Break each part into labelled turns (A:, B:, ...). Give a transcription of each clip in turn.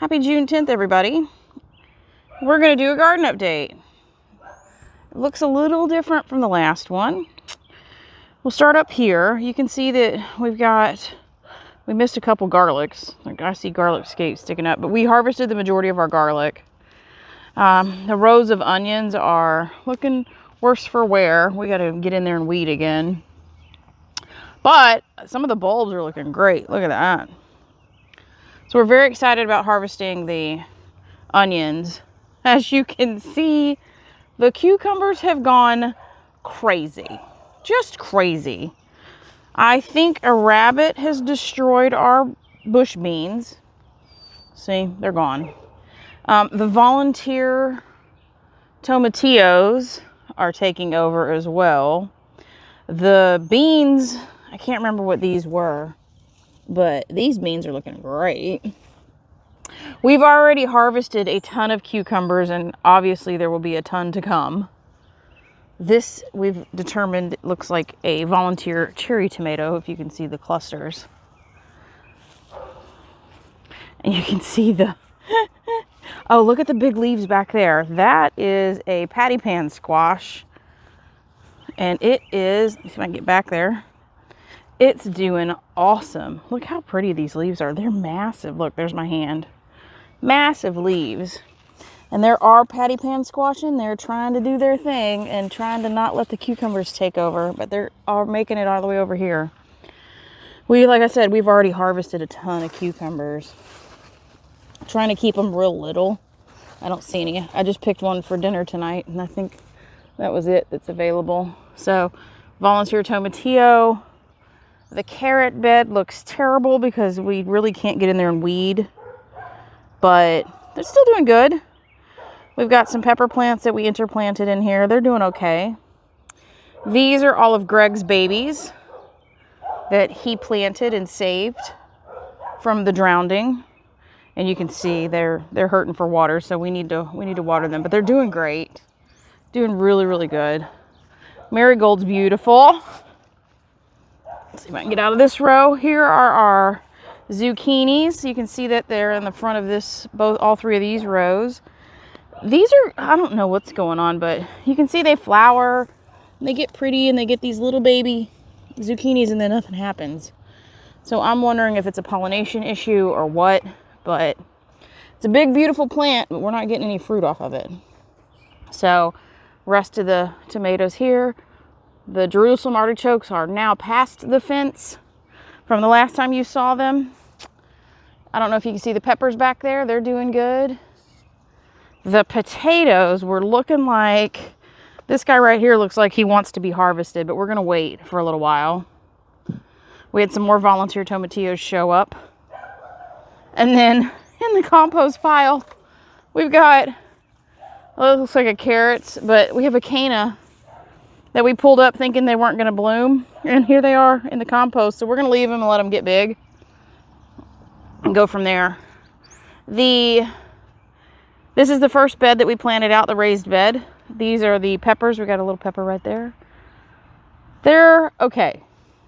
A: Happy June 10th, everybody. We're going to do a garden update. It looks a little different from the last one. We'll start up here. You can see that we missed a couple garlics. Like I see garlic scapes sticking up, but we harvested the majority of our garlic. The rows of onions are looking worse for wear. We got to get in there and weed again. But some of the bulbs are looking great. Look at that. So we're very excited about harvesting the onions. As you can see, the cucumbers have gone crazy. Just crazy. I think a rabbit has destroyed our bush beans. See, they're gone. The volunteer tomatillos are taking over as well. The beans, I can't remember what these were, but these beans are looking great. We've already harvested a ton of cucumbers, and obviously there will be a ton to come. This, we've determined, looks like a volunteer cherry tomato, if you can see the clusters. And you can see the... Oh, look at the big leaves back there. That is a patty pan squash. And it is, let me see if I can get back there. It's doing awesome. Look how pretty these leaves are. They're massive. Look, there's my hand. Massive leaves. And there are patty pan squash in there trying to do their thing and trying to not let the cucumbers take over, but they're all making it all the way over here. Like I said, we've already harvested a ton of cucumbers. Trying to keep them real little. I don't see any. I just picked one for dinner tonight, and I think that was it that's available. So, volunteer tomatillo. The carrot bed looks terrible because we really can't get in there and weed. But they're still doing good. We've got some pepper plants that we interplanted in here. They're doing okay. These are all of Greg's babies that he planted and saved from the drowning. And you can see they're hurting for water, so we need to water them. But they're doing great. Doing really, really good. Marigold's beautiful. Let's see if I can get out of this row. Here are our zucchinis. You can see that they're in the front of this, all three of these rows. These are, I don't know what's going on, but you can see they flower, and they get pretty, and they get these little baby zucchinis, and then nothing happens. So I'm wondering if it's a pollination issue or what, but it's a big, beautiful plant, but we're not getting any fruit off of it. So, rest of the tomatoes here. The Jerusalem artichokes are now past the fence from the last time you saw them. I don't know if you can see the peppers back there. They're doing good. The potatoes were looking like, this guy right here looks like he wants to be harvested, but we're going to wait for a little while. We had some more volunteer tomatillos show up. And then in the compost pile, we've got, well, it looks like a carrots, but we have a canna that we pulled up thinking they weren't going to bloom. And here they are in the compost. So we're going to leave them and let them get big and go from there. This is the first bed that we planted out, the raised bed. These are the peppers. We got a little pepper right there. They're okay.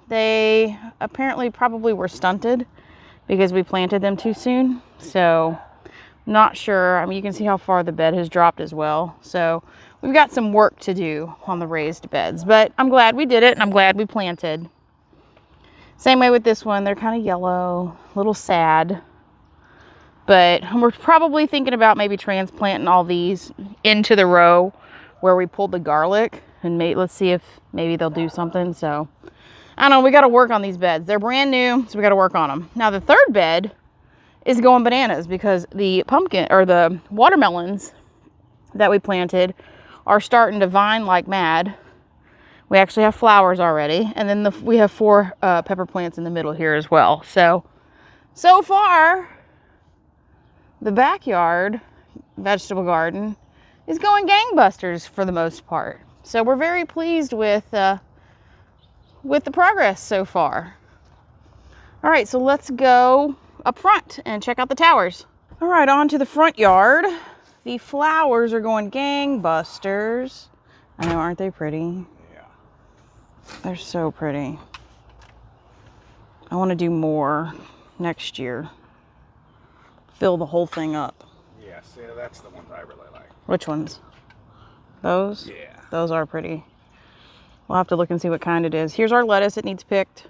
A: They apparently probably were stunted because we planted them too soon. So, not sure. I mean, you can see how far the bed has dropped as well. So, we've got some work to do on the raised beds. But I'm glad we did it, and I'm glad we planted. Same way with this one. They're kind of yellow, a little sad. But we're probably thinking about maybe transplanting all these into the row where we pulled the garlic. And let's see if maybe they'll do something. So, I don't know. We got to work on these beds. They're brand new, so we got to work on them. Now, the third bed is going bananas because the the watermelons that we planted are starting to vine like mad. We actually have flowers already. And then we have 4 pepper plants in the middle here as well. So far, the backyard vegetable garden is going gangbusters for the most part. So we're very pleased with the progress so far. All right, so let's go up front and check out the towers. All right, on to the front yard. The flowers are going gangbusters. I know, aren't they pretty?
B: Yeah.
A: They're so pretty. I want to do more next year. fill the whole thing up.
B: Yes, yeah, that's the ones I really like.
A: Which ones? Those?
B: Yeah.
A: Those are pretty. We'll have to look and see what kind it is. Here's our lettuce. It needs picked.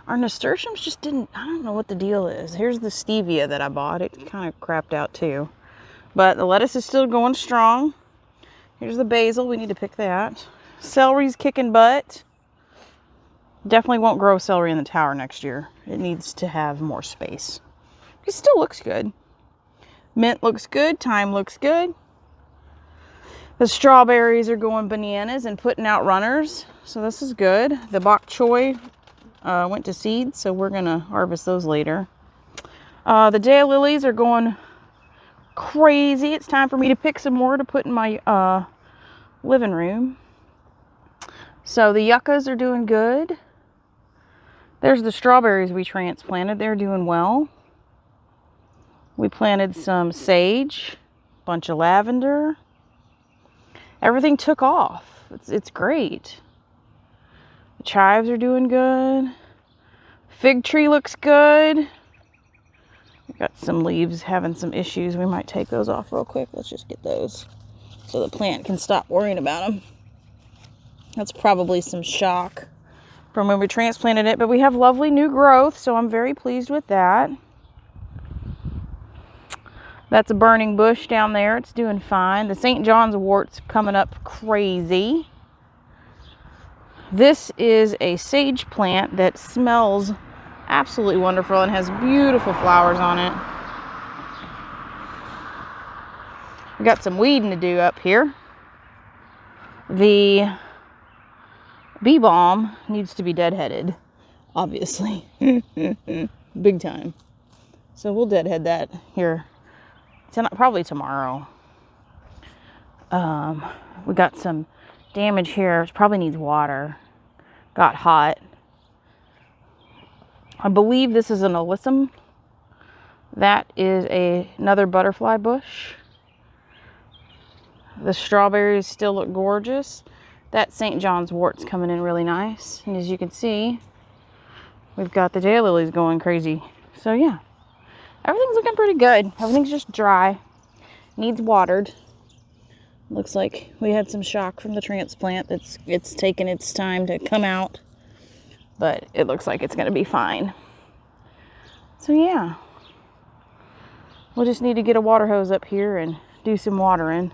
A: Our nasturtiums just didn't, I don't know what the deal is. Here's the stevia that I bought. It kind of crapped out too. But the lettuce is still going strong. Here's the basil. We need to pick that. Celery's kicking butt. Definitely won't grow celery in the tower next year. It needs to have more space. It still looks good. Mint looks good. Thyme looks good. The strawberries are going bananas and putting out runners. So this is good. The bok choy went to seed, so we're going to harvest those later. The daylilies are going crazy. It's time for me to pick some more to put in my living room. So the yuccas are doing good. There's the strawberries we transplanted. They're doing well. We planted some sage, a bunch of lavender. Everything took off. It's great. The chives are doing good. Fig tree looks good. We've got some leaves having some issues. We might take those off real quick. Let's just get those so the plant can stop worrying about them. That's probably some shock from when we transplanted it, but we have lovely new growth, so I'm very pleased with that. That's a burning bush down there. It's doing fine. The St. John's wort's coming up crazy. This is a sage plant that smells absolutely wonderful and has beautiful flowers on it. We got some weeding to do up here. The bee balm needs to be deadheaded, obviously. Big time. So we'll deadhead that here probably tomorrow. We got some damage here. It probably needs water. Got hot. I believe this is an alyssum. That is another butterfly bush. The strawberries still look gorgeous. That St. John's wort's coming in really nice. And as you can see, we've got the daylilies going crazy. So yeah, everything's looking pretty good. Everything's just dry. Needs watered. Looks like we had some shock from the transplant. It's taken its time to come out. But it looks like it's going to be fine. So yeah. We'll just need to get a water hose up here and do some watering.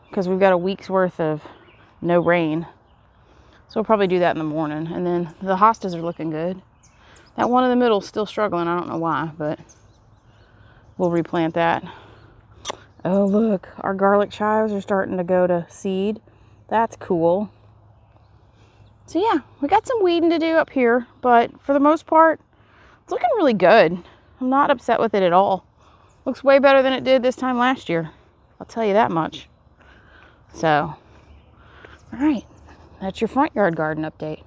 A: Because we've got a week's worth of no rain. So we'll probably do that in the morning. And then the hostas are looking good. That one in the middle is still struggling. I don't know why, but we'll replant that. Oh, look. Our garlic chives are starting to go to seed. That's cool. So yeah, we got some weeding to do up here. But for the most part, it's looking really good. I'm not upset with it at all. Looks way better than it did this time last year. I'll tell you that much. So, all right. That's your front yard garden update.